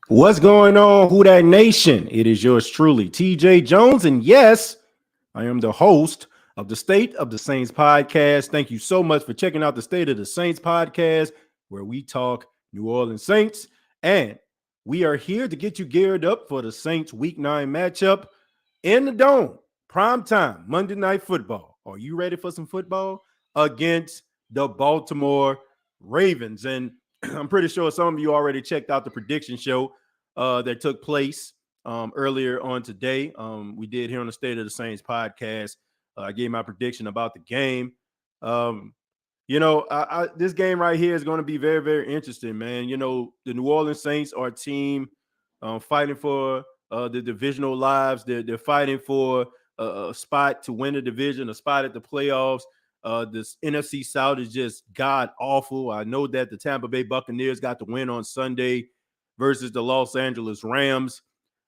What's going on, Who Dat Nation? It is yours truly, TJ Jones. And yes, I am the host of the State of the Saints podcast. Thank you so much for checking out the State of the Saints podcast, where we talk New Orleans Saints. And we are here to get you geared up for the Saints Week 9 matchup in the Dome, prime time, Monday Night Football. Are you ready for some football? Against the Baltimore Ravens. And I'm pretty sure some of you already checked out the prediction show that took place earlier on today. We did here on the State of the Saints podcast. I gave my prediction about the game. This game right here is going to be very, very interesting, man. You know, the New Orleans Saints are a team fighting for the divisional lives. They're fighting for a spot to win the division, a spot at the playoffs. This NFC South is just god awful. I know that the Tampa Bay Buccaneers got the win on Sunday versus the Los Angeles Rams,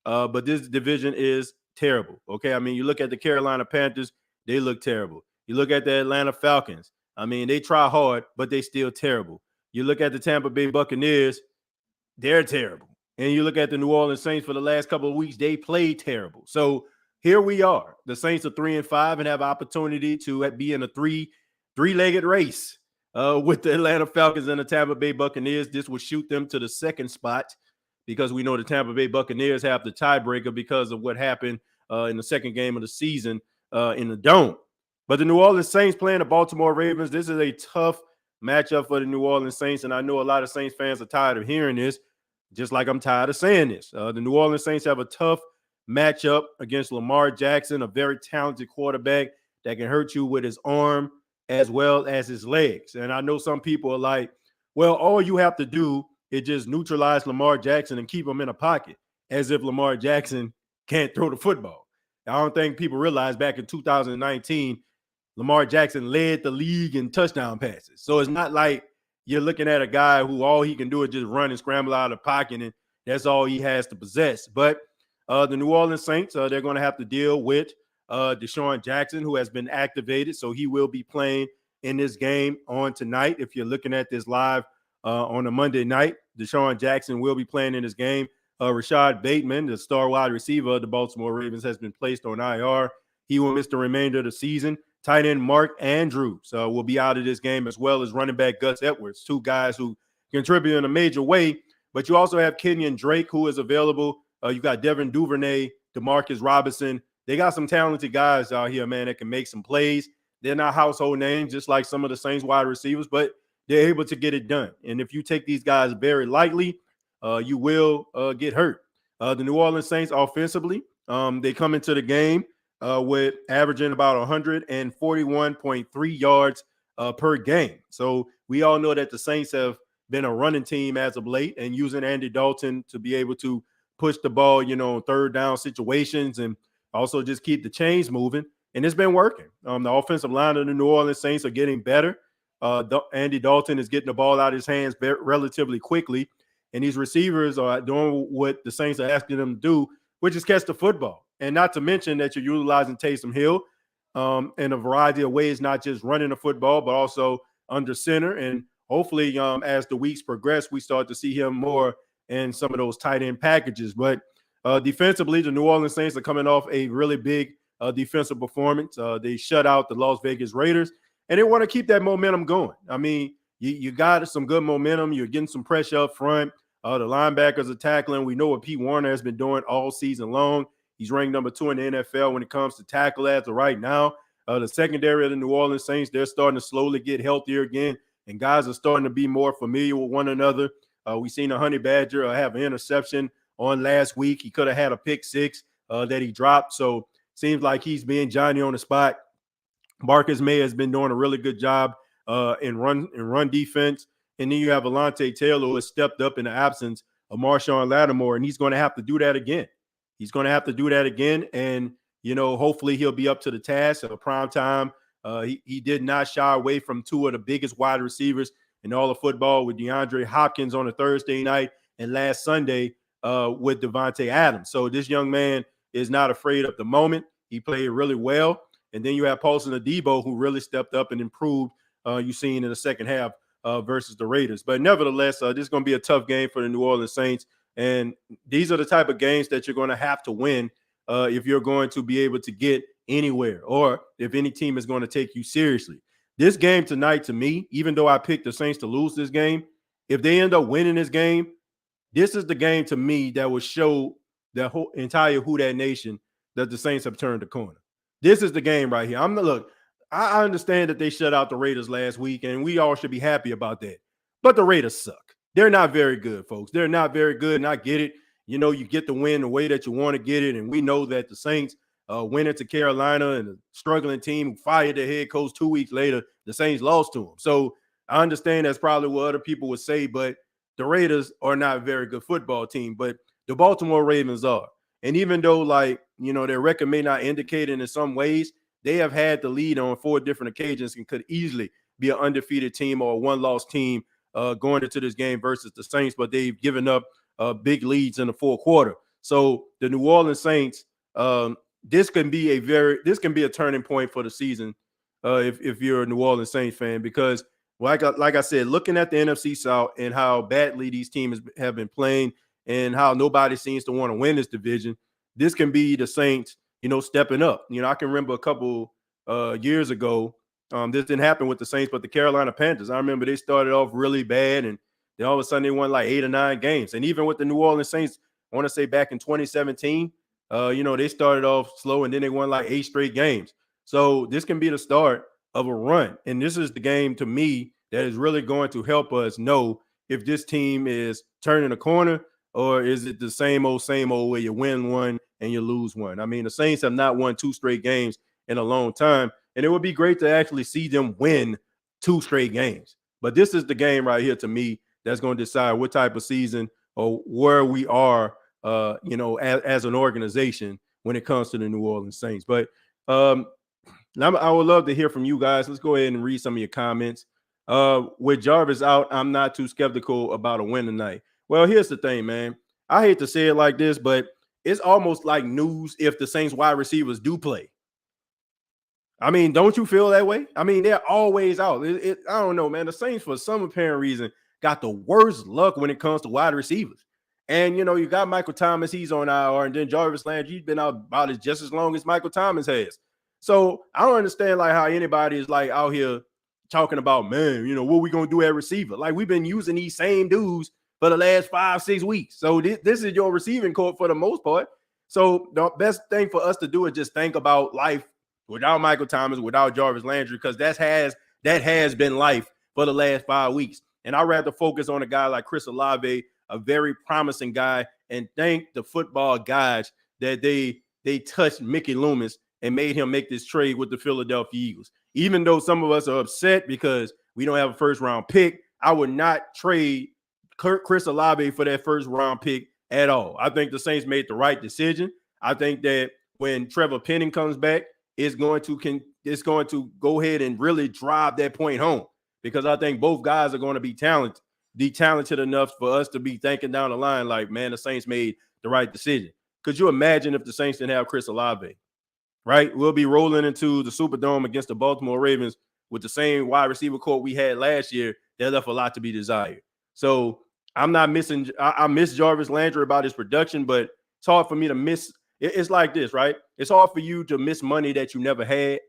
but this division is terrible. Okay, I mean, you look at the Carolina Panthers, they look terrible. You look at the Atlanta Falcons, I mean, they try hard, but they still terrible. You look at the Tampa Bay Buccaneers, they're terrible. And you look at the New Orleans Saints for the last couple of weeks, they played terrible. So here we are. The Saints are 3-5 and have opportunity to be in a three-legged race with the Atlanta Falcons and the Tampa Bay Buccaneers. This will shoot them to the second spot because we know the Tampa Bay Buccaneers have the tiebreaker because of what happened in the second game of the season in the Dome. But the New Orleans Saints playing the Baltimore Ravens, this is a tough matchup for the New Orleans Saints, and I know a lot of Saints fans are tired of hearing this, just like I'm tired of saying this. The New Orleans Saints have a tough matchup against Lamar Jackson, a very talented quarterback that can hurt you with his arm as well as his legs. And I know some people are like, well, all you have to do is just neutralize Lamar Jackson and keep him in a pocket, as if Lamar Jackson can't throw the football. I don't think people realize back in 2019, Lamar Jackson led the league in touchdown passes. So it's not like you're looking at a guy who all he can do is just run and scramble out of the pocket, and that's all he has to possess. But the New Orleans Saints, they're going to have to deal with Deshaun Jackson, who has been activated. So he will be playing in this game on tonight. If you're looking at this live on a Monday night, Deshaun Jackson will be playing in this game. Rashad Bateman, the star wide receiver of the Baltimore Ravens, has been placed on IR. He will miss the remainder of the season. Tight end Mark Andrews will be out of this game, as well as running back Gus Edwards, two guys who contribute in a major way. But you also have Kenyon Drake, who is available. You got Devin Duvernay, DeMarcus Robinson. They got some talented guys out here, man, that can make some plays. They're not household names, just like some of the Saints wide receivers, but they're able to get it done. And if you take these guys very lightly, you will get hurt. The New Orleans Saints offensively, they come into the game with averaging about 141.3 yards per game. So we all know that the Saints have been a running team as of late, and using Andy Dalton to be able to push the ball, third down situations and also just keep the chains moving. And it's been working. The offensive line of the New Orleans Saints are getting better. Andy Dalton is getting the ball out of his hands relatively quickly, and these receivers are doing what the Saints are asking them to do, which is catch the football. And not to mention that you're utilizing Taysom Hill in a variety of ways, not just running the football, but also under center. And hopefully, as the weeks progress, we start to see him more in some of those tight end packages. But defensively, the New Orleans Saints are coming off a really big defensive performance. They shut out the Las Vegas Raiders, and they want to keep that momentum going. I mean, you got some good momentum. You're getting some pressure up front. The linebackers are tackling. We know what Pete Warner has been doing all season long. He's ranked number 2 in the NFL when it comes to tackle as of right now. The secondary of the New Orleans Saints, they're starting to slowly get healthier again, and guys are starting to be more familiar with one another. We seen a Honey Badger have an interception on last week. He could have had a pick six that he dropped. So seems like he's being Johnny on the spot. Marcus May has been doing a really good job in run defense. And then you have Alontae Taylor, who has stepped up in the absence of Marshawn Lattimore, and he's going to have to do that again. He's going to have to do that again. And, hopefully he'll be up to the task at a prime time. He did not shy away from two of the biggest wide receivers in all of football, with DeAndre Hopkins on a Thursday night and last Sunday with Devontae Adams. So this young man is not afraid of the moment. He played really well. And then you have Paulson Adebo, who really stepped up and improved, you've seen in the second half versus the Raiders. But nevertheless, this is going to be a tough game for the New Orleans Saints. And these are the type of games that you're going to have to win if you're going to be able to get anywhere, or if any team is going to take you seriously. This game tonight, to me, even though I picked the Saints to lose this game, if they end up winning this game, this is the game to me that will show the whole entire Who Dat Nation that the Saints have turned the corner. This is the game right here. I understand that they shut out the Raiders last week, and we all should be happy about that. But the Raiders suck. They're not very good, folks. They're not very good, and I get it. You get the win the way that you want to get it, and we know that the Saints went into Carolina, and a struggling team who fired their head coach 2 weeks later, the Saints lost to them. So I understand that's probably what other people would say, but the Raiders are not a very good football team, but the Baltimore Ravens are. And even though, their record may not indicate it in some ways, they have had the lead on 4 different occasions and could easily be an undefeated team or a one-loss team going into this game versus the Saints, but they've given up big leads in the fourth quarter. So the New Orleans Saints, this can be a turning point for the season if you're a New Orleans Saints fan, because like I said, looking at the NFC South and how badly these teams have been playing and how nobody seems to want to win this division, this can be the Saints, stepping up. I can remember a couple years ago, this didn't happen with the Saints, but the Carolina Panthers. I remember they started off really bad, and then all of a sudden they won like 8 or 9 games. And even with the New Orleans Saints, I want to say back in 2017, they started off slow, and then they won like 8 straight games. So this can be the start of a run. And this is the game, to me, that is really going to help us know if this team is turning a corner, or is it the same old where you win one and you lose one. I mean, the Saints have not won 2 straight games in a long time, and it would be great to actually see them win 2 straight games. But this is the game right here, to me, that's going to decide what type of season or where we are, as an organization when it comes to the New Orleans Saints. But I would love to hear from you guys. Let's go ahead and read some of your comments. With Jarvis out, I'm not too skeptical about a win tonight. Well, here's the thing, man. I hate to say it like this, but it's almost like news if the Saints wide receivers do play. I mean, don't you feel that way? I mean, they're always out. I don't know, man. The Saints, for some apparent reason, got the worst luck when it comes to wide receivers. And, you got Michael Thomas. He's on IR. And then Jarvis Landry, he's been out about just as long as Michael Thomas has. So I don't understand, how anybody is, out here talking about, man, what we going to do at receiver? We've been using these same dudes for the last 5-6 weeks. So this is your receiving corps for the most part. So the best thing for us to do is just think about life without Michael Thomas, without Jarvis Landry, because that has been life for the last 5 weeks. And I'd rather focus on a guy like Chris Olave, a very promising guy, and thank the football guys that they touched Mickey Loomis and made him make this trade with the Philadelphia Eagles. Even though some of us are upset because we don't have a first-round pick, I would not trade Chris Olave for that first-round pick at all. I think the Saints made the right decision. I think that when Trevor Penning comes back, it's going to go ahead and really drive that point home, because I think both guys are going to be talented enough for us to be thinking down the line like, man, the Saints made the right decision. Could you imagine if the Saints didn't have Chris Olave? Right? We'll be rolling into the Superdome against the Baltimore Ravens with the same wide receiver corps we had last year. That left a lot to be desired. So I'm not missing. I miss Jarvis Landry about his production, but it's hard for me to miss. It's like this, right? It's hard for you to miss money that you never had.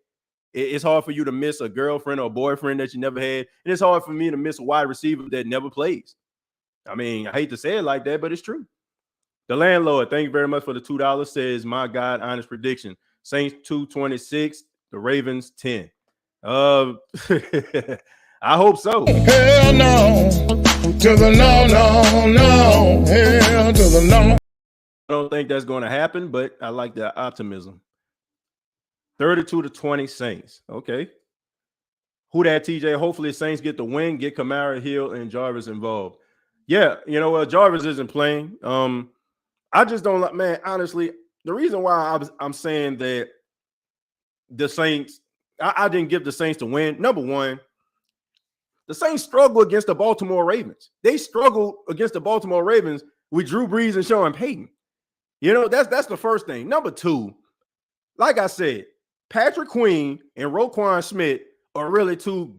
It's hard for you to miss a girlfriend or a boyfriend that you never had. And it's hard for me to miss a wide receiver that never plays. I mean, I hate to say it like that, but it's true. The landlord, thank you very much for the $2, says, my God, honest prediction. Saints 226, the Ravens 10. I hope so. Hell no. To the no. Hell to the no. I don't think that's going to happen, but I like that optimism. 32-20 Saints. Okay. Who that, TJ? Hopefully Saints get the win, get Kamara, Hill, and Jarvis involved. Yeah, you know what? Jarvis isn't playing. I just don't like, man, honestly, the reason why I'm saying that the Saints, I didn't give the Saints to win. Number one, the Saints struggle against the Baltimore Ravens. They struggled against the Baltimore Ravens with Drew Brees and Sean Payton. You know, that's the first thing. Number two, like I said, Patrick Queen and Roquan Smith are really two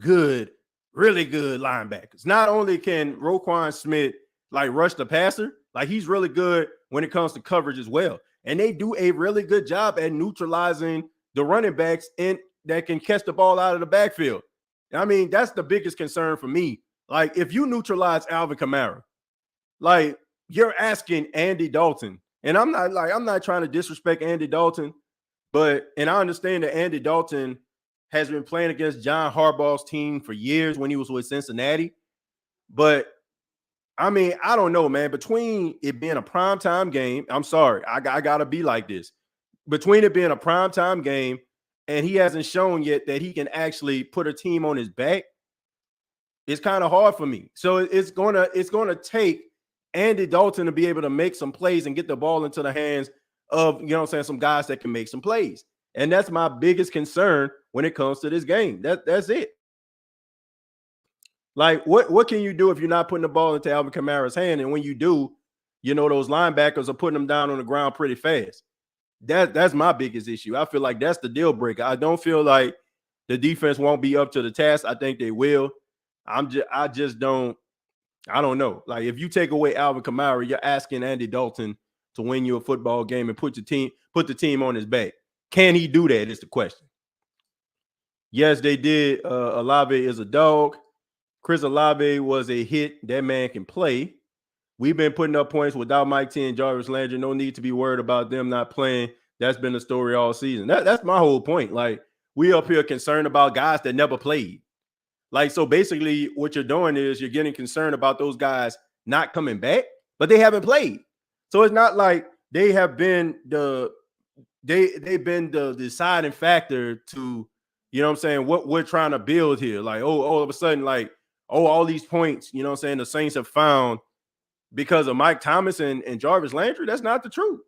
really good linebackers. Not only can Roquan Smith like rush the passer, like he's really good when it comes to coverage as well. And they do a really good job at neutralizing the running backs in that can catch the ball out of the backfield. I mean, that's the biggest concern for me. Like, if you neutralize Alvin Kamara, like you're asking Andy Dalton, and I'm not trying to disrespect Andy Dalton, and I understand that Andy Dalton has been playing against John Harbaugh's team for years when he was with Cincinnati. But I mean, I don't know, man. Between it being a primetime game, I'm sorry, I gotta be like this. Between it being a primetime game and he hasn't shown yet that he can actually put a team on his back, it's kind of hard for me. So it's gonna take Andy Dalton to be able to make some plays and get the ball into the hands of, you know what I'm saying, some guys that can make some plays. And that's my biggest concern when it comes to this game. That's it. Like, what can you do if you're not putting the ball into Alvin Kamara's hand? And when you do, you know, those linebackers are putting them down on the ground pretty fast. That's my biggest issue. I feel like that's the deal breaker. I don't feel like the defense won't be up to the task. I think they will. I don't know. Like, if you take away Alvin Kamara, you're asking Andy Dalton to win you a football game and put the team on his back. Can he do that? Is the question. Yes, they did. Olave is a dog. Chris Olave was a hit. That man can play. We've been putting up points without Mike T and Jarvis Landry. No need to be worried about them not playing. That's been the story all season. That's my whole point. Like, we up here concerned about guys that never played. Like, so basically what you're doing is you're getting concerned about those guys not coming back, but they haven't played. So it's not like they have been they've been the deciding factor to, you know what I'm saying, what we're trying to build here. Like, all of a sudden, like, all these points, you know what I'm saying, the Saints have found because of Mike Thomas and Jarvis Landry. That's not the truth,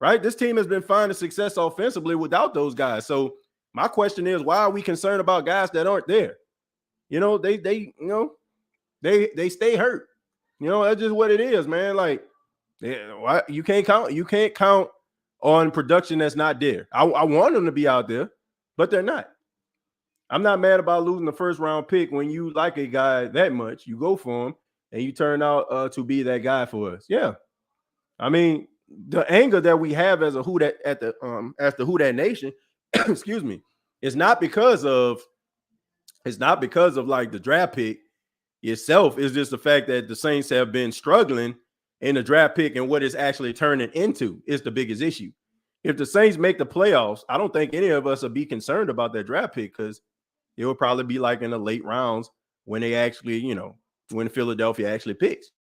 right? This team has been finding success offensively without those guys. So my question is, why are we concerned about guys that aren't there? You know, they stay hurt. You know, that's just what it is, man. Like, you can't count on production that's not there. I want them to be out there, but they're not. I'm not mad about losing the first round pick when you like a guy that much. You go for him and you turn out to be that guy for us. Yeah. I mean, the anger that we have as a Who Dat at the Who Dat Nation, excuse me, it's not because of like the draft pick itself. It's just the fact that the Saints have been struggling in the draft pick, and what it's actually turning into is the biggest issue. If the Saints make the playoffs, I don't think any of us will be concerned about that draft pick, because it will probably be like in the late rounds when they actually, you know, when Philadelphia actually picks.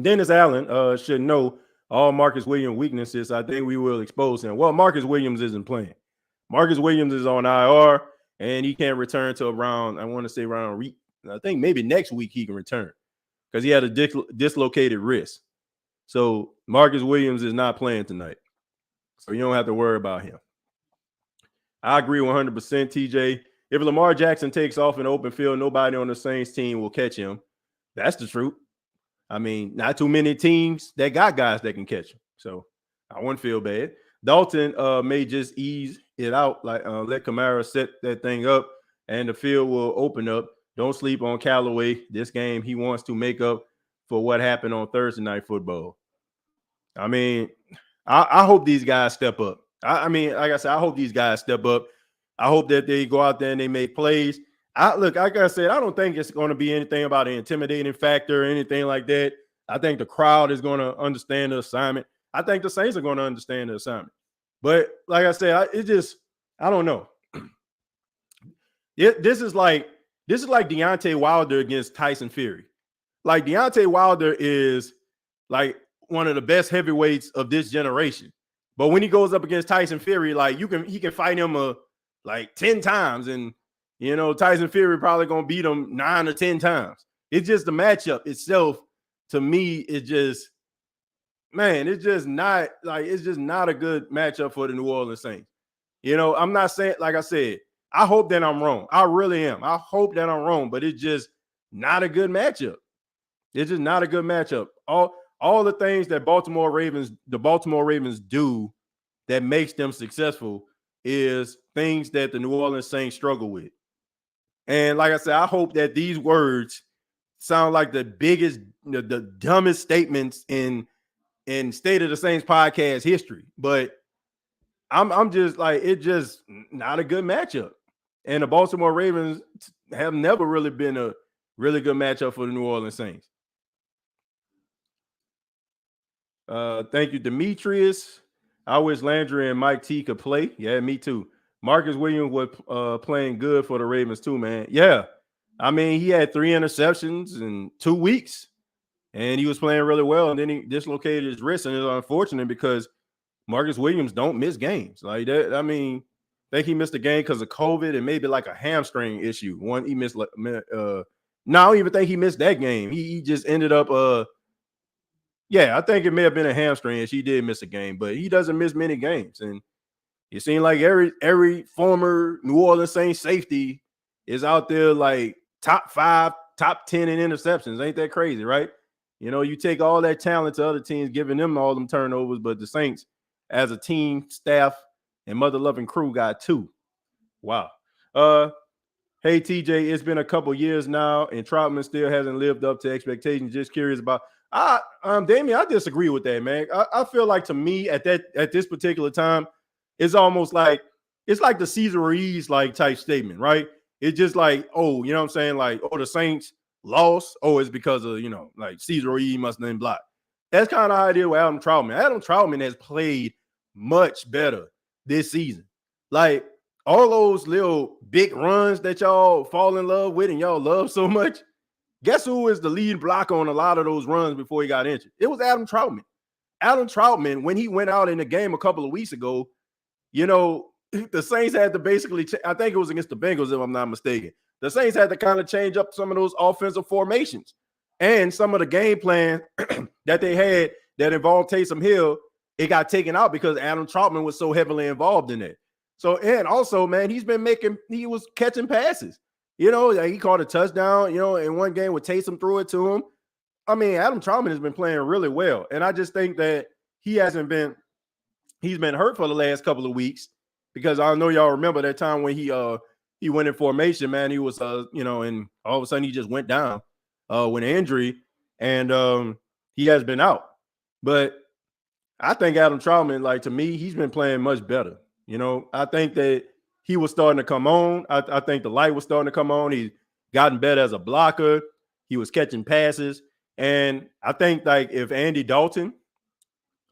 Dennis Allen should know all Marcus Williams weaknesses. I think we will expose him. Well, Marcus Williams isn't playing. Marcus Williams is on IR, and he can't return to around, I want to say around, I think maybe next week he can return, because he had a dislocated wrist. So Marcus Williams is not playing tonight. So you don't have to worry about him. I agree 100%, TJ. If Lamar Jackson takes off in open field, nobody on the Saints team will catch him. That's the truth. I mean, not too many teams that got guys that can catch him. So I wouldn't feel bad. Dalton may just ease it out, like let Kamara set that thing up, and the field will open up. Don't sleep on Callaway. This game, he wants to make up for what happened on Thursday Night Football. I mean, I hope these guys step up. I mean, like I said, I hope these guys step up. I hope that they go out there and they make plays. Look, like I said, I don't think it's going to be anything about an intimidating factor or anything like that. I think the crowd is going to understand the assignment. I think the Saints are going to understand the assignment. But like I said, I don't know. This is like Deontay Wilder against Tyson Fury. Like Deontay Wilder is like one of the best heavyweights of this generation. But when he goes up against Tyson Fury, like he can fight him like 10 times, and Tyson Fury probably gonna beat him 9 or 10 times. It's just the matchup itself. To me, it's just not a good matchup for the New Orleans Saints. I'm not saying, like I said, I hope that I'm wrong. I really am. I hope that I'm wrong, but it's just not a good matchup. It's just not a good matchup. All the things that the Baltimore Ravens do that makes them successful is things that the New Orleans Saints struggle with. And like I said, I hope that these words sound like the biggest, the dumbest statements in State of the Saints podcast history. But I'm just like, it's just not a good matchup. And the Baltimore Ravens have never really been a really good matchup for the New Orleans Saints. Thank you, Demetrius. I wish Landry and Mike T could play. Yeah, me too. Marcus Williams was playing good for the Ravens too, man. Yeah. I mean, he had 3 interceptions in 2 weeks, and he was playing really well, and then he dislocated his wrist, and it's unfortunate because Marcus Williams don't miss games like that. I mean, I think he missed a game because of COVID and maybe like a hamstring issue. One he missed. I don't even think he missed that game. He just ended up. Yeah, I think it may have been a hamstring issue. He did miss a game, but he doesn't miss many games, and it seems like every former New Orleans Saints safety is out there like top 5, top 10 in interceptions. Ain't that crazy, right? You take all that talent to other teams, giving them all them turnovers, but the Saints, as a team, staff, and mother-loving crew, got 2. Wow. Hey, TJ, it's been a couple years now, and Troutman still hasn't lived up to expectations. Just curious about Damien, I disagree with that, man. I feel like, to me, at this particular time, it's almost like it's like the Cesar Ruiz like type statement, right? It's just like, oh, you know what I'm saying? Like, oh, the Saints lost. Oh, it's because of, like Cesar Ruiz must have been blocked. That's kind of how it is with Adam Troutman. Adam Troutman has played much better this season. Like, all those little big runs that y'all fall in love with and y'all love so much, guess who is the lead blocker on a lot of those runs before he got injured? It was Adam Troutman. Adam Troutman, when he went out in the game a couple of weeks ago, the Saints had to basically, I think it was against the Bengals, if I'm not mistaken. The Saints had to kind of change up some of those offensive formations and some of the game plan that they had that involved Taysom Hill. It got taken out because Adam Troutman was so heavily involved in it. So, and also, man, he was catching passes. He caught a touchdown, in one game with Taysom threw it to him. I mean, Adam Troutman has been playing really well. And I just think that he's been hurt for the last couple of weeks, because I know y'all remember that time when he went in formation, man. He was, and all of a sudden he just went down with an injury, and he has been out. But I think Adam Troutman, like, to me, he's been playing much better. I think that he was starting to come on. I think the light was starting to come on. He's gotten better as a blocker. He was catching passes. And I think, like, if Andy Dalton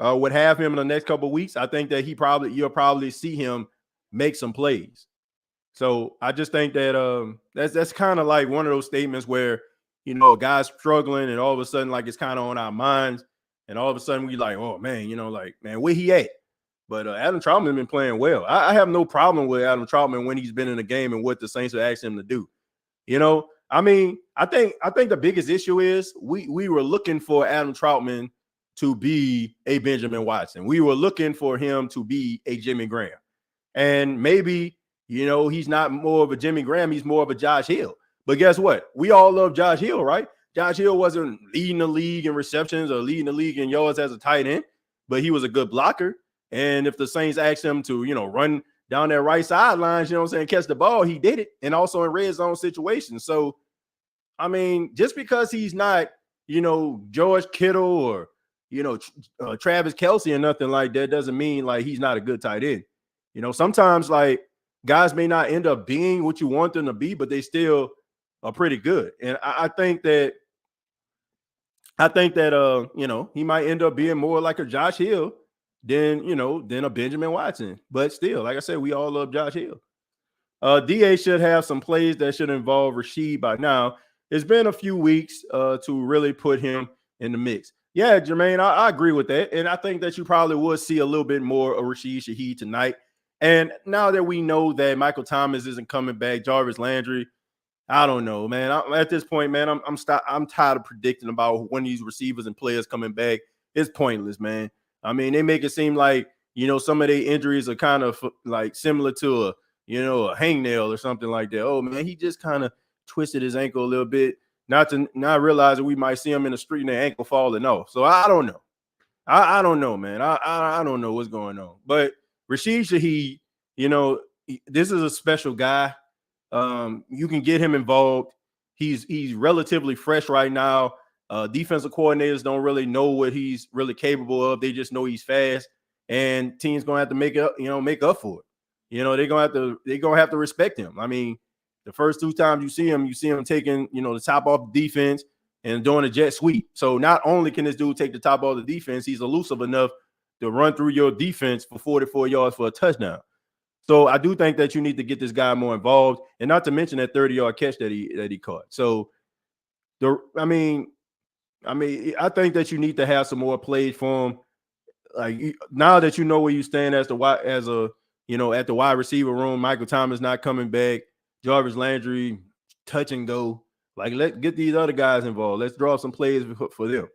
would have him in the next couple of weeks, I think that you'll probably see him make some plays. So I just think that that's kind of like one of those statements where, a guy's struggling and all of a sudden, like, it's kind of on our minds. And all of a sudden we like, oh, man, man, where he at? But Adam Troutman has been playing well. I have no problem with Adam Troutman when he's been in the game and what the Saints are asking him to do. I mean, I think the biggest issue is we were looking for Adam Troutman to be a Benjamin Watson. We were looking for him to be a Jimmy Graham. And maybe He's not more of a Jimmy Graham. He's more of a Josh Hill. But guess what? We all love Josh Hill, right? Josh Hill wasn't leading the league in receptions or leading the league in yards as a tight end, but he was a good blocker. And if the Saints asked him to, run down that right sideline, catch the ball, he did it. And also in red zone situations. So, I mean, just because he's not, George Kittle or, Travis Kelce or nothing like that doesn't mean like he's not a good tight end. Sometimes like guys may not end up being what you want them to be, but they still are pretty good. And I think that he might end up being more like a Josh Hill than a Benjamin Watson. But still, like I said, we all love Josh Hill. DA should have some plays that should involve Rashid by now. It's been a few weeks to really put him in the mix. Yeah, Jermaine, I agree with that. And I think that you probably would see a little bit more of Rashid Shaheed tonight. And now that we know that Michael Thomas isn't coming back, Jarvis Landry, I don't know, man. At this point, man, I'm tired of predicting about when these receivers and players coming back. It's pointless, man. I mean, they make it seem like, some of their injuries are kind of like similar to a hangnail or something like that. Oh, man, he just kind of twisted his ankle a little bit, not realizing we might see him in the street and their ankle falling off. So I don't know. I don't know, man. I don't know what's going on. But Rashid Shaheed, this is a special guy. You can get him involved. He's relatively fresh right now. Defensive coordinators don't really know what he's really capable of. They just know he's fast, and teams gonna have to make up for it. They're gonna have to respect him. I mean, the first two times you see him taking the top off the defense and doing a jet sweep. So not only can this dude take the top off the defense, he's elusive enough to run through your defense for 44 yards for a touchdown. So I do think that you need to get this guy more involved, and not to mention that 30-yard catch that he caught. So I think that you need to have some more plays for him. Like now that you know where you stand at the wide receiver room, Michael Thomas not coming back, Jarvis Landry touch and go. Like let's get these other guys involved. Let's draw some plays for them,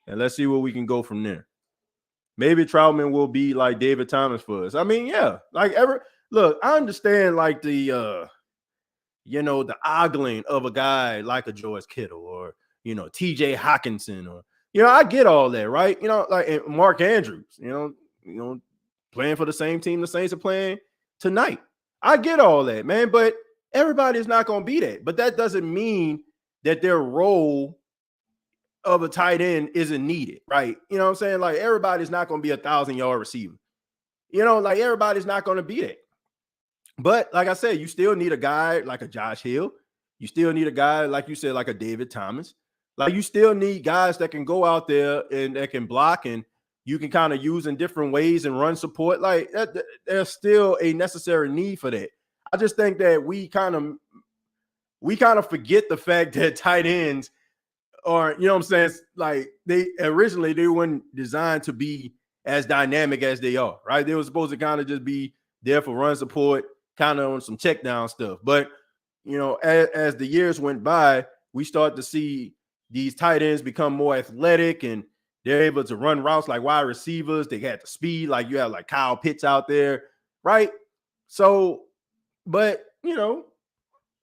and let's see where we can go from there. Maybe Troutman will be like David Thomas for us. I mean, yeah, look, I understand like the ogling of a guy like a George Kittle or TJ Hawkinson or I get all that, right? Like Mark Andrews, playing for the same team the Saints are playing tonight. I get all that, man, but everybody's not going to be that. But that doesn't mean that their role of a tight end isn't needed, right? You know what I'm saying? Like everybody's not going to be 1,000-yard receiver. Like everybody's not going to be that. But like I said, you still need a guy like a Josh Hill. You still need a guy, like you said, like a David Thomas. Like you still need guys that can go out there and that can block and you can kind of use in different ways and run support. Like there's still a necessary need for that. I just think that we kind of forget the fact that tight ends are, what I'm saying? Like they weren't designed to be as dynamic as they are, right? They were supposed to kind of just be there for run support, kind of on some check down stuff. But, as the years went by, we start to see these tight ends become more athletic and they're able to run routes like wide receivers. They got the speed, like you have like Kyle Pitts out there, right? So, but,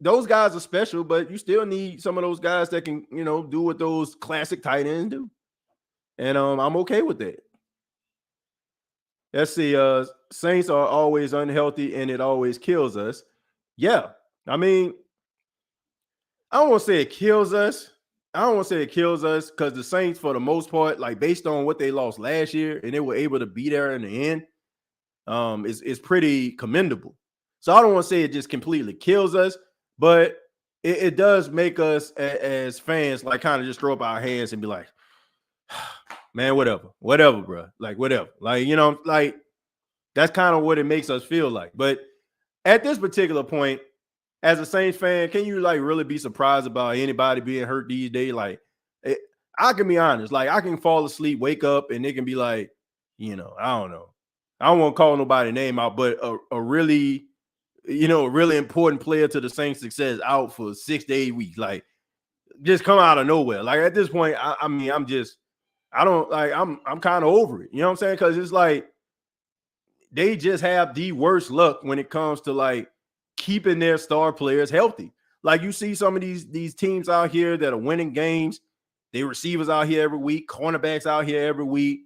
those guys are special, but you still need some of those guys that can, do what those classic tight ends do. And I'm okay with that. Let's see. Saints are always unhealthy and it always kills us. Yeah. I mean, I don't want to say it kills us. Because the Saints, for the most part, like based on what they lost last year and they were able to be there in the end, is pretty commendable. So I don't want to say it just completely kills us, but it does make us as fans like kind of just throw up our hands and be like, man, whatever, bro. Like, whatever. Like, like that's kind of what it makes us feel like. But at this particular point, as a Saints fan, can you like really be surprised about anybody being hurt these days? Like, I can be honest. Like, I can fall asleep, wake up, and they can be like, I don't know. I don't want to call nobody name out, but a really, really important player to the Saints' success out for 6 to 8 weeks. Like, just come out of nowhere. Like at this point, I mean, I'm kind of over it. You know what I'm saying? Because it's like they just have the worst luck when it comes to like keeping their star players healthy. Like you see some of these teams out here that are winning games, they receivers out here every week, cornerbacks out here every week,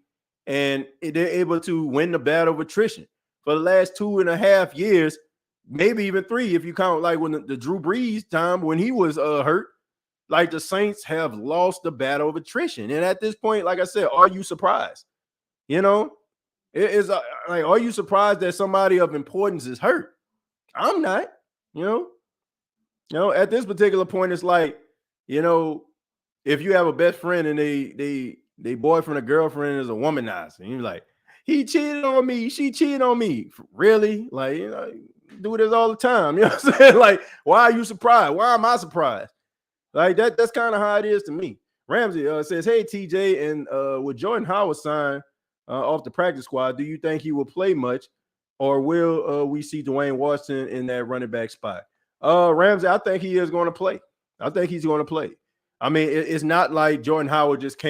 and they're able to win the battle of attrition. For the last 2.5 years, maybe even 3, if you count like when the Drew Brees time when he was hurt, like the Saints have lost the battle of attrition. And at this point, like I said, are you surprised? You know, it is like, are you surprised that somebody of importance is hurt? I'm not. You know, at this particular point, it's like, you know, if you have a best friend and they boyfriend or girlfriend is a womanizer, and you're like, he cheated on me, she cheated on me. Really? Like, you know, do this all the time. You know what I'm saying? Like, why are you surprised? Why am I surprised? Like that's kind of how it is to me. Ramsey says, hey, TJ, and with Jordan Howard signed off the practice squad, do you think he will play much, or will we see Dwayne Washington in that running back spot? Ramsey, I think he is going to play. I think he's going to play. I mean, it's not like Jordan Howard just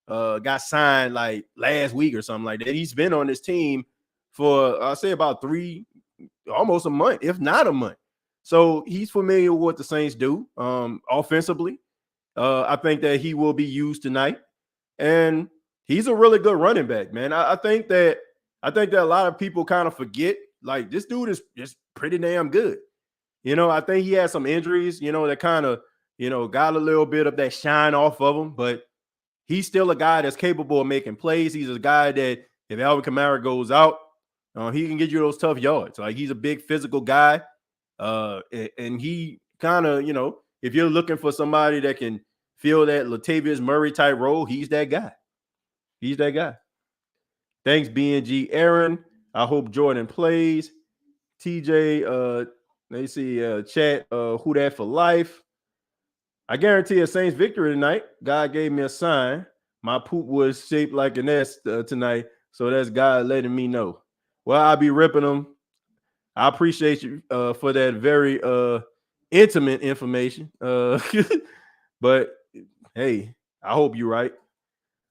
got signed like last week or something like that. He's been on this team for, I'll say about almost a month, if not a month. So he's familiar with what the Saints do offensively. I think that he will be used tonight, and he's a really good running back, man. I think that a lot of people kind of forget, like, this dude is just pretty damn good. You know, I think he had some injuries, you know, that kind of, you know, got a little bit of that shine off of him, but he's still a guy that's capable of making plays. He's a guy that if Alvin Kamara goes out, he can get you those tough yards. Like, he's a big physical guy. And he kind of, you know, if you're looking for somebody that can fill that Latavius Murray type role, he's that guy. He's that guy. Thanks, BNG Aaron. I hope Jordan plays. TJ, they see chat, who that for life. I guarantee a Saints victory tonight. God gave me a sign. My poop was shaped like an S tonight, so that's God letting me know. Well, I'll be ripping them. I appreciate you for that very intimate information. But hey, I hope you're right.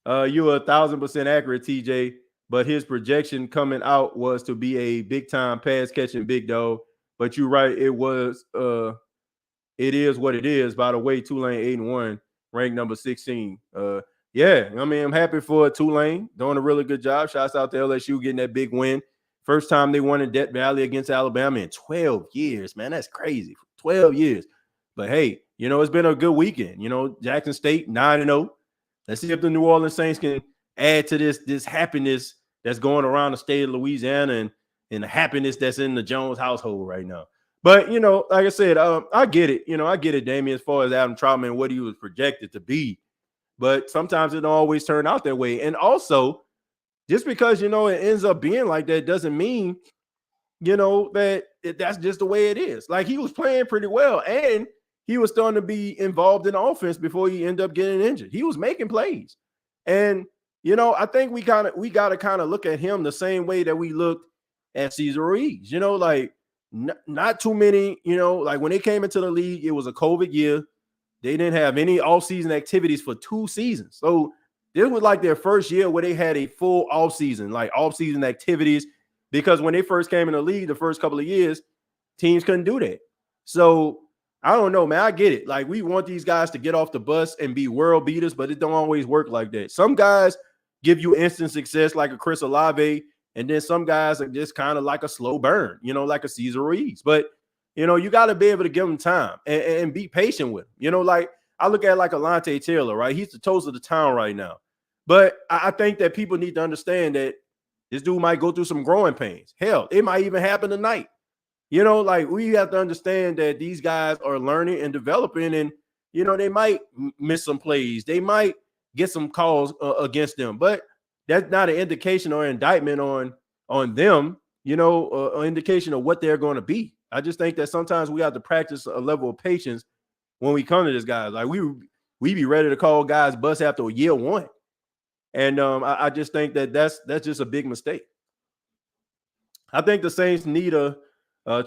You're 1,000% accurate, TJ. But his projection coming out was to be a big time pass catching big dog. But you're right, it is what it is. By the way, Tulane 8-1, ranked number 16. Yeah, I mean, I'm happy for Tulane doing a really good job. Shouts out to LSU getting that big win. First time they won in Death Valley against Alabama in 12 years, man. That's crazy. 12 years. But hey, you know, it's been a good weekend. You know, Jackson State 9-0. Let's see if the New Orleans Saints can add to this happiness that's going around the state of Louisiana and the happiness that's in the Jones household right now. But, you know, like I said, I get it. You know, I get it, Damien, as far as Adam Troutman and what he was projected to be. But sometimes it don't always turn out that way. And also, just because, you know, it ends up being like that doesn't mean, you know, that's just the way it is. Like, he was playing pretty well, and he was starting to be involved in offense before he ended up getting injured. He was making plays. And, you know, I think we got to kind of look at him the same way that we looked at Cesar Ruiz. You know, like, not too many, you know, like when they came into the league, it was a COVID year. They didn't have any off-season activities for 2 seasons. So this was like their first year where they had a full off-season, like off-season activities, because when they first came in the league the first couple of years, teams couldn't do that. So I don't know, man. I get it. Like, we want these guys to get off the bus and be world beaters, but it don't always work like that. Some guys give you instant success like a Chris Olave, and then some guys are just kind of like a slow burn, you know, like a Cesar Ruiz. But, you know, you got to be able to give them time and be patient with them. You know, like I look at like Alontae Taylor, right? He's the toast of the town right now. But I think that people need to understand that this dude might go through some growing pains. Hell, it might even happen tonight. You know, like, we have to understand that these guys are learning and developing, and, you know, they might miss some plays. They might get some calls against them, but that's not an indication or indictment on them, you know, an indication of what they're going to be. I just think that sometimes we have to practice a level of patience when we come to this guys. Like, we be ready to call guys bust after year 1. And I just think that that's just a big mistake. I think the Saints need to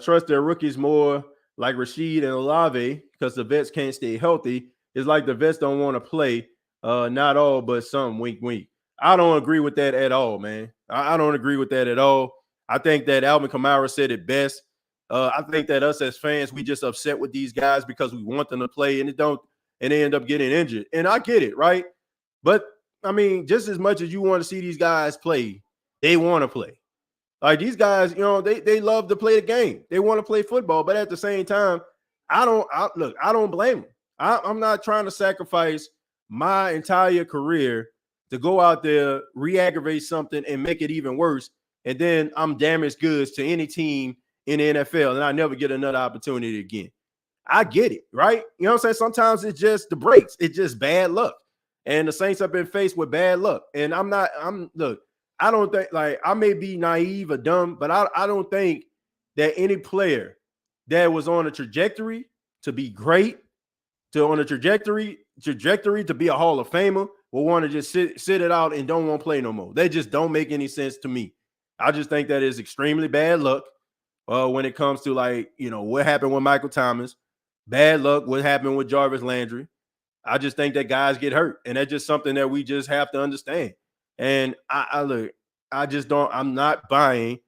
trust their rookies more, like Rashid and Olave, because the vets can't stay healthy. It's like the vets don't want to play. Not all, but some. Wink, wink. I don't agree with that at all, man. I don't agree with that at all. I think that Alvin Kamara said it best. I think that us as fans, we just upset with these guys because we want them to play, and they end up getting injured. And I get it, right? But I mean, just as much as you want to see these guys play, they want to play. Like these guys, they love to play the game. They want to play football, but at the same time, I don't blame them. I'm not trying to sacrifice my entire career to go out there, re-aggravate something, and make it even worse. And then I'm damaged goods to any team in the NFL, and I never get another opportunity again. I get it, right? You know what I'm saying? Sometimes it's just the breaks. It's just bad luck. And the Saints have been faced with bad luck. And I don't think, like, I may be naive or dumb, but I don't think that any player that was on a trajectory to be great, on a trajectory to be a Hall of Famer, will want to just sit it out and don't want to play no more. They just don't make any sense to me. I just think that is extremely bad luck when it comes to, like, what happened with Michael Thomas. Bad luck what happened with Jarvis Landry. I just think that guys get hurt, and that's just something that we just have to understand. And I'm not buying.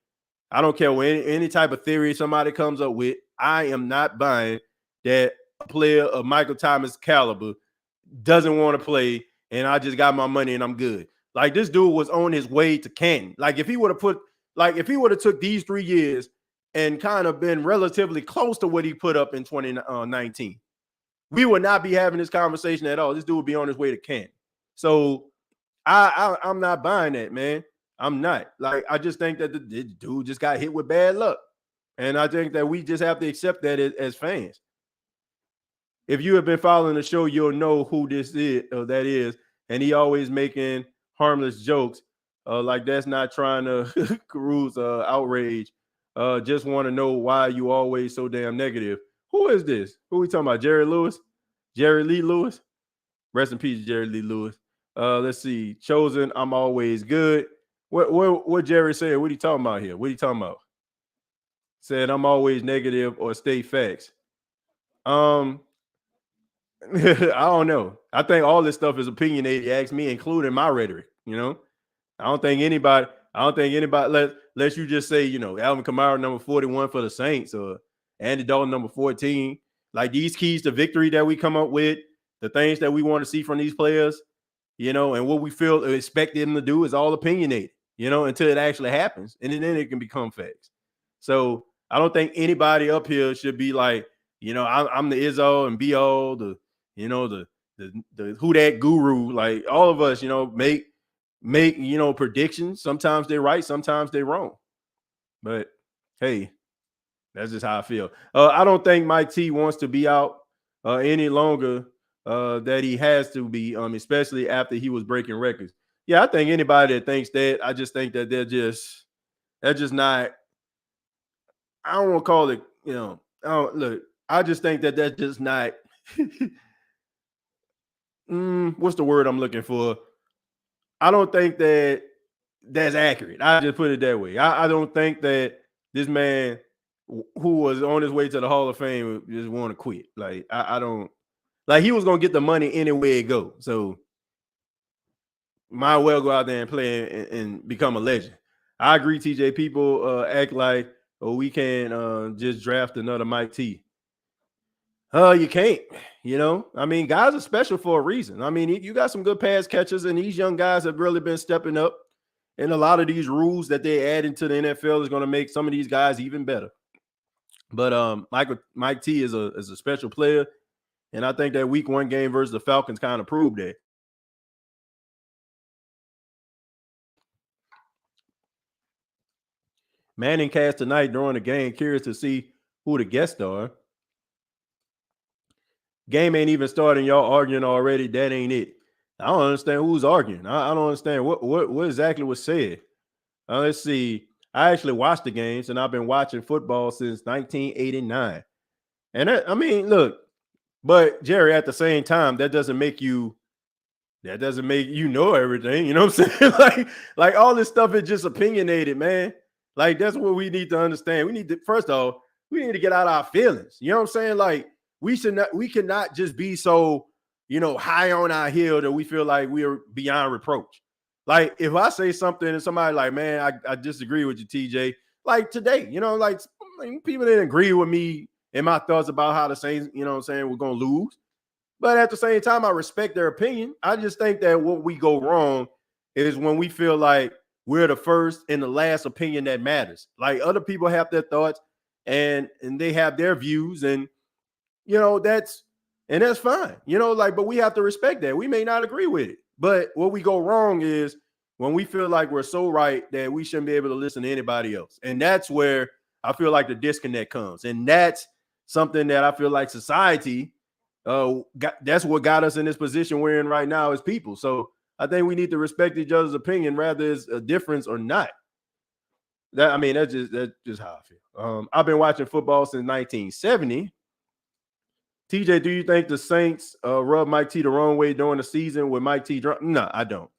I don't care what any type of theory somebody comes up with. I am not buying that a player of Michael Thomas caliber doesn't want to play, and I just got my money and I'm good. Like, this dude was on his way to Canton. Like, if he would have took these 3 years and kind of been relatively close to what he put up in 2019, we would not be having this conversation at all. This dude would be on his way to Canton. So I'm not buying that, man. I'm not. Like, I just think that the dude just got hit with bad luck. And I think that we just have to accept that as fans. If you have been following the show, you'll know who this is, that is. And he always making harmless jokes. Like, that's not trying to cruise outrage. Just want to know why you always so damn negative. Who is this? Who we talking about? Jerry Lewis? Jerry Lee Lewis? Rest in peace, Jerry Lee Lewis. Let's see. Chosen, I'm always good. What Jerry said? What he talking about here? What he talking about? Said I'm always negative or state facts. I don't know. I think all this stuff is opinionated. Ask me, including my rhetoric. I don't think anybody. Let you just say, Alvin Kamara number 41 for the Saints or Andy Dalton number 14. Like, these keys to victory that we come up with, the things that we want to see from these players, and what we feel expect them to do is all opinionated, until it actually happens, and then it can become facts. So I don't think anybody up here should be like, I'm the Izzo and Bo, the who that guru. Like, all of us, make predictions. Sometimes they're right, sometimes they're wrong. But hey, that's just how I feel. I don't think Mike T wants to be out any longer that he has to be, especially after he was breaking records. Yeah, I think anybody that thinks that, I just think that they're just not. I don't want to call it, I just think that that's just not. What's the word I'm looking for? I don't think that that's accurate. I just put it that way. I don't think that this man who was on his way to the Hall of Fame just want to quit. Like, I don't. Like, he was gonna get the money anywhere it go. So might well go out there and play and become a legend. I agree, TJ. People act like, we can just draft another Mike T. You can't. I mean, guys are special for a reason. I mean, you got some good pass catchers, and these young guys have really been stepping up. And a lot of these rules that they add into the NFL is going to make some of these guys even better. But Mike T is a special player, and I think that Week 1 game versus the Falcons kind of proved that. Manning cast tonight during the game. Curious to see who the guests are. Game ain't even starting. Y'all arguing already. That ain't it. I don't understand who's arguing. I don't understand what exactly was said. Let's see. I actually watched the games, and I've been watching football since 1989. And I mean, look, but Jerry, at the same time, that doesn't make you know everything. You know what I'm saying? like all this stuff is just opinionated, man. Like, that's what we need to understand. We need to, first off, we need to get out our feelings. You know what I'm saying? Like, we cannot just be so, high on our hill that we feel like we are beyond reproach. Like, if I say something and somebody like, man, I disagree with you, TJ, like today, like people didn't agree with me and my thoughts about how the Saints, we're gonna lose. But at the same time, I respect their opinion. I just think that what we go wrong is when we feel like we're the first and the last opinion that matters. Like other people have their thoughts and they have their views, and that's fine. But we have to respect that. We may not agree with it. But what we go wrong is when we feel like we're so right that we shouldn't be able to listen to anybody else. And that's where I feel like the disconnect comes. And that's something that I feel like society that's what got us in this position we're in right now as people. So I think we need to respect each other's opinion, whether it's a difference or not. That's just how I feel. I've been watching football since 1970. TJ, do you think the Saints rub Mike T the wrong way during the season with Mike T drunk? No, I don't.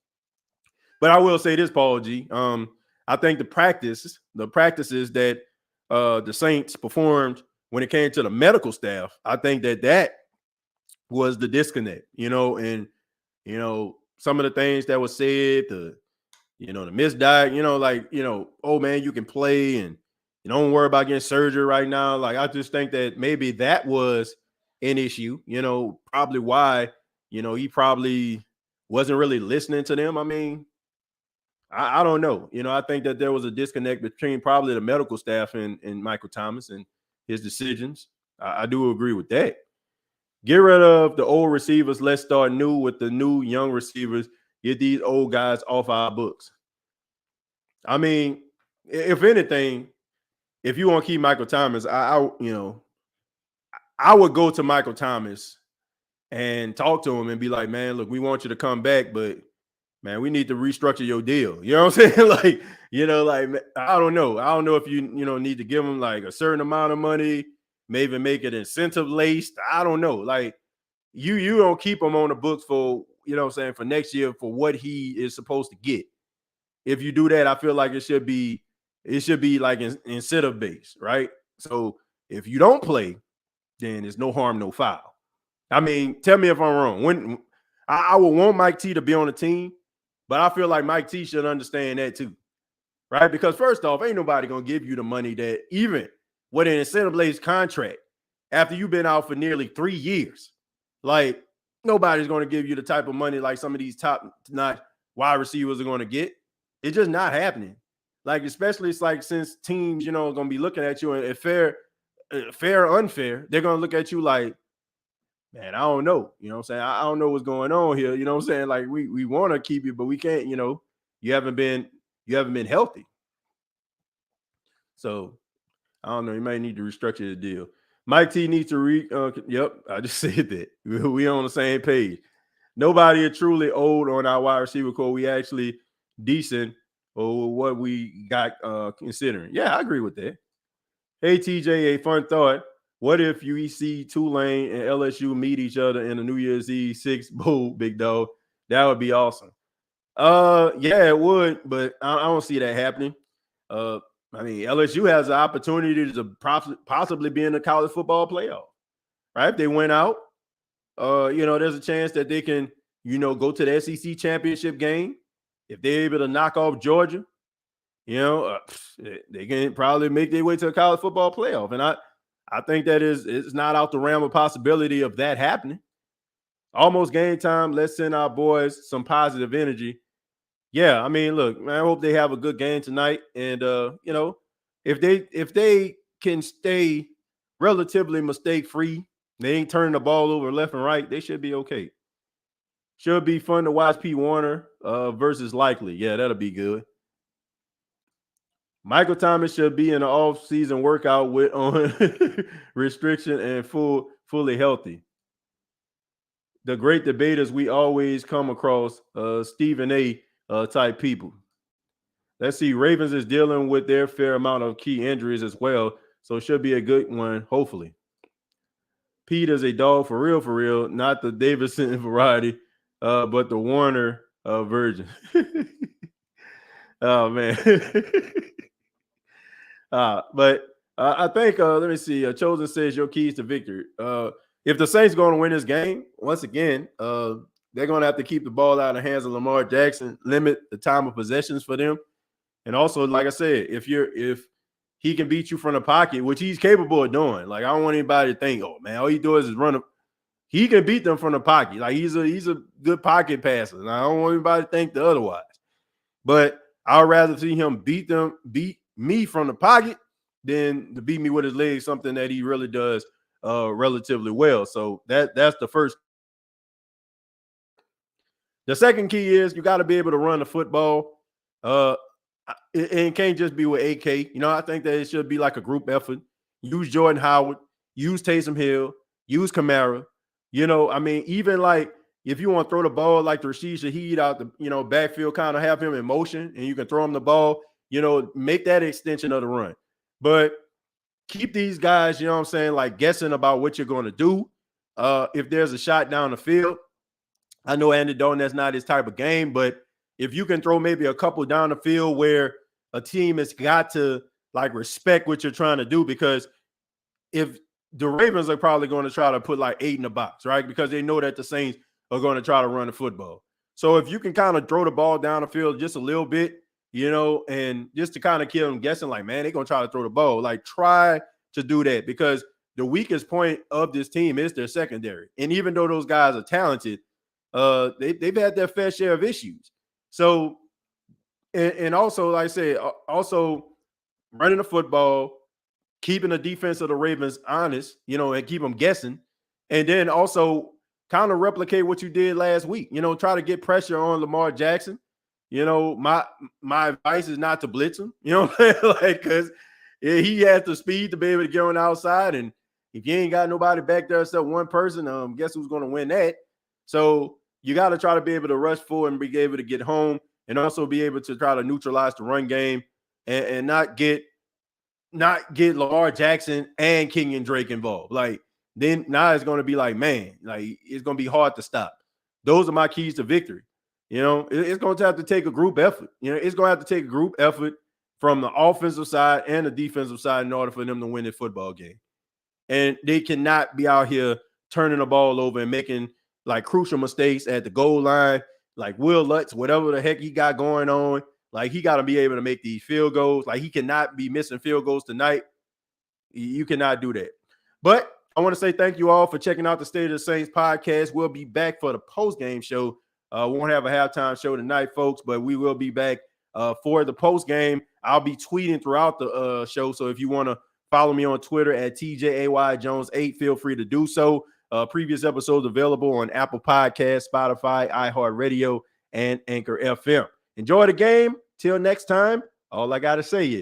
But I will say this, Paul G. I think the practices that the Saints performed when it came to the medical staff, I think that was the disconnect, and some of the things that was said, the misdiag, oh man, you can play and you don't worry about getting surgery right now. Like I just think that maybe that was an issue, probably why, he probably wasn't really listening to them. I don't know. I think that there was a disconnect between probably the medical staff and Michael Thomas and his decisions. I do agree with that. Get rid of the old receivers. Let's start new with the new young receivers. Get these old guys off our books. If anything, if you want to keep Michael Thomas, I would go to Michael Thomas and talk to him and be like, man, look, we want you to come back, but man, we need to restructure your deal. You know what I'm saying? I don't know. I don't know if you need to give him like a certain amount of money, maybe make it incentive laced. I don't know. Like you don't keep him on the books for, for next year for what he is supposed to get. If you do that, I feel like it should be like incentive based, right? So if you don't play, then it's no harm, no foul. Tell me if I'm wrong. When I would want Mike T to be on the team, but I feel like Mike T should understand that too, right? Because first off, ain't nobody gonna give you the money that even with an incentive-based contract after you've been out for nearly 3 years. Like nobody's gonna give you the type of money like some of these top-notch wide receivers are gonna get. It's just not happening. Like especially it's like since teams, gonna be looking at you and if fair or unfair, they're gonna look at you like, man, I don't know. You know what I'm saying? I don't know what's going on here. You know what I'm saying? Like we want to keep you, but we can't, you haven't been healthy. So I don't know. You might need to restructure the deal. Mike T needs to yep, I just said that. We on the same page. Nobody is truly old on our wide receiver core. We actually decent or what we got considering. Yeah, I agree with that. Hey TJ, a fun thought. What if UEC, Tulane, and LSU meet each other in the New Year's Eve 6 bowl, big dog? That would be awesome. Yeah, it would, but I don't see that happening. LSU has the opportunity to possibly be in the college football playoff, right? If they went out, there's a chance that they can, go to the SEC championship game. If they're able to knock off Georgia, they can probably make their way to a college football playoff. And I think that it's not out the realm of possibility of that happening. Almost game time. Let's send our boys some positive energy. Yeah, look, man, I hope they have a good game tonight. And if they can stay relatively mistake-free, they ain't turning the ball over left and right, they should be okay. Should be fun to watch P. Warner versus Likely. Yeah, that'll be good. Michael Thomas should be in an off-season workout with on restriction and fully healthy. The great debaters we always come across, Stephen A. Type people. Let's see. Ravens is dealing with their fair amount of key injuries as well, so it should be a good one, hopefully. Pete is a dog for real, not the Davidson variety, but the Warner version. Oh man. But I think let me see. Chosen says your keys to victory. If the Saints going to win this game, once again, they're going to have to keep the ball out of the hands of Lamar Jackson, limit the time of possessions for them, and also, like I said, if he can beat you from the pocket, which he's capable of doing. Like, I don't want anybody to think, oh man, all he does is run. He can beat them from the pocket. Like, he's a good pocket passer. And I don't want anybody to think the otherwise. But I'd rather see him beat me from the pocket than to beat me with his legs, something that he really does relatively well. So that's the first. The second key is you got to be able to run the football. It can't just be with AK. I think that it should be like a group effort. Use Jordan Howard, use Taysom Hill, use Kamara. Even like if you want to throw the ball like the Rashid Shaheed out the backfield, kind of have him in motion and you can throw him the ball, make that extension of the run. But keep these guys, like guessing about what you're going to do. If there's a shot down the field, I know Andy Dalton, that's not his type of game, but if you can throw maybe a couple down the field where a team has got to like respect what you're trying to do, because if the Ravens are probably going to try to put like 8 in the box, right? Because they know that the Saints are going to try to run the football. So if you can kind of throw the ball down the field just a little bit, and just to kind of keep them guessing, like, man, they're going to try to throw the ball. Like, try to do that, because the weakest point of this team is their secondary. And even though those guys are talented, they've had their fair share of issues. So, and also, like I said, also running the football, keeping the defense of the Ravens honest, and keep them guessing. And then also kind of replicate what you did last week, try to get pressure on Lamar Jackson. My advice is not to blitz him, like, because he has the speed to be able to get on the outside. And if you ain't got nobody back there except one person, guess who's going to win that? So you got to try to be able to rush forward and be able to get home, and also be able to try to neutralize the run game and not get Lamar Jackson and Kenyon Drake involved. Like, then now it's going to be like, man, like, it's going to be hard to stop. Those are my keys to victory. It's going to have to take a group effort. It's going to have to take a group effort from the offensive side and the defensive side in order for them to win the football game. And they cannot be out here turning the ball over and making like crucial mistakes at the goal line, like Will Lutz, whatever the heck he got going on. Like, he got to be able to make these field goals. Like, he cannot be missing field goals tonight. You cannot do that. But I want to say thank you all for checking out the State of the Saints podcast. We'll be back for the post-game show. We won't have a halftime show tonight, folks, but we will be back for the post-game. I'll be tweeting throughout the show, so if you want to follow me on Twitter at TJAYJones8, feel free to do so. Previous episodes available on Apple Podcasts, Spotify, iHeartRadio, and Anchor FM. Enjoy the game. Till next time, all I got to say is